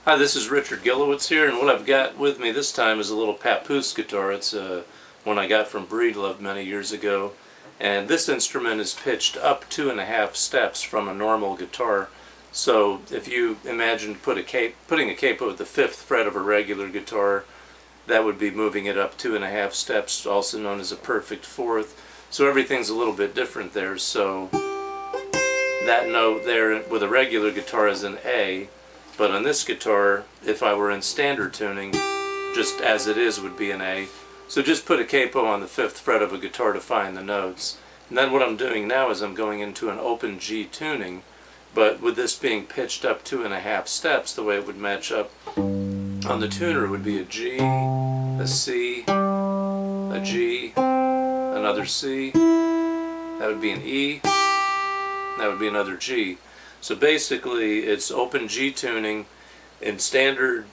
Hi, this is Richard Gilewitz here, and what I've got with me this time is a little Papoose guitar. It's one I got from Breedlove many years ago, and this instrument is pitched up 2.5 steps from a normal guitar. So if you imagine putting a capo at the 5th fret of a regular guitar, that would be moving it up 2.5 steps, also known as a perfect fourth. So everything's a little bit different there. So that note there with a regular guitar is an A. But on this guitar, if I were in standard tuning, just as it is would be an A. So just put a capo on the 5th fret of a guitar to find the notes. And then what I'm doing now is I'm going into an open G tuning, but with this being pitched up 2.5 steps, the way it would match up on the tuner would be a G, a C, a G, another C, that would be an E, that would be another G. So basically it's open G tuning. In standard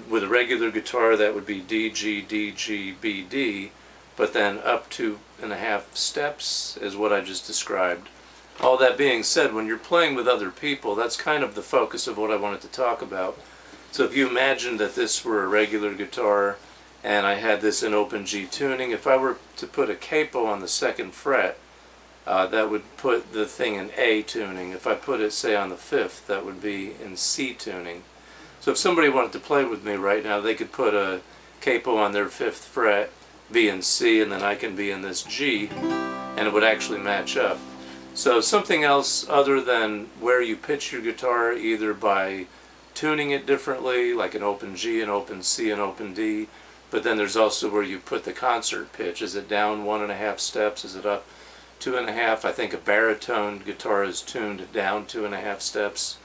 with a regular guitar that would be D, G, D, G, B, D, but then up 2.5 steps is what I just described. All that being said, when you're playing with other people, that's kind of the focus of what I wanted to talk about. So if you imagine that this were a regular guitar and I had this in open G tuning, if I were to put a capo on the 2nd fret, that would put the thing in A tuning. If I put it, say, on the 5th, that would be in C tuning. So if somebody wanted to play with me right now, they could put a capo on their 5th fret, be in C, and then I can be in this G, and it would actually match up. So something else other than where you pitch your guitar, either by tuning it differently, like an open G, an open C, an open D, but then there's also where you put the concert pitch. Is it down 1.5 steps? Is it up 2.5? I think a baritone guitar is tuned down 2.5 steps.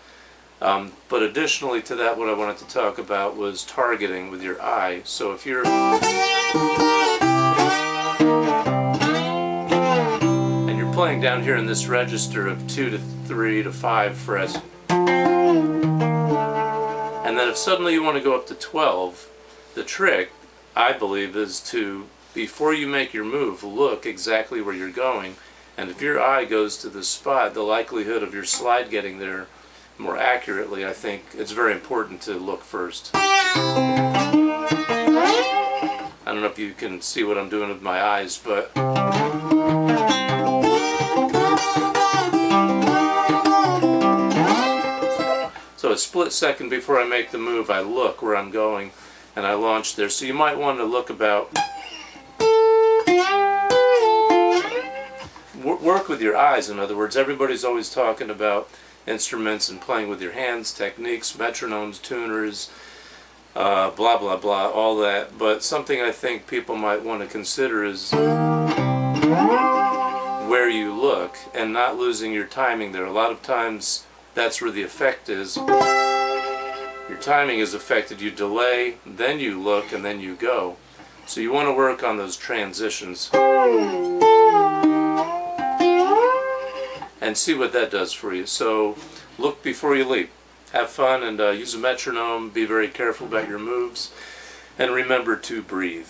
But additionally to that, what I wanted to talk about was targeting with your eye. So if you're playing down here in this register of 2 to 3 to 5 frets, and then if suddenly you want to go up to 12, the trick, I believe, is to, before you make your move, look exactly where you're going. And if your eye goes to the spot, the likelihood of your slide getting there more accurately, I think it's very important to look first. I don't know if you can see what I'm doing with my eyes, but so a split second before I make the move, I look where I'm going and I launch there. So you might want to look about, work with your eyes. In other words, everybody's always talking about instruments and playing with your hands, techniques, metronomes, tuners, blah blah blah, all that. But something I think people might want to consider is where you look and not losing your timing there. A lot of times that's where the effect is. Your timing is affected. You delay, then you look, and then you go. So you want to work on those transitions and see what that does for you. So look before you leap. Have fun and use a metronome. Be very careful about your moves. And remember to breathe.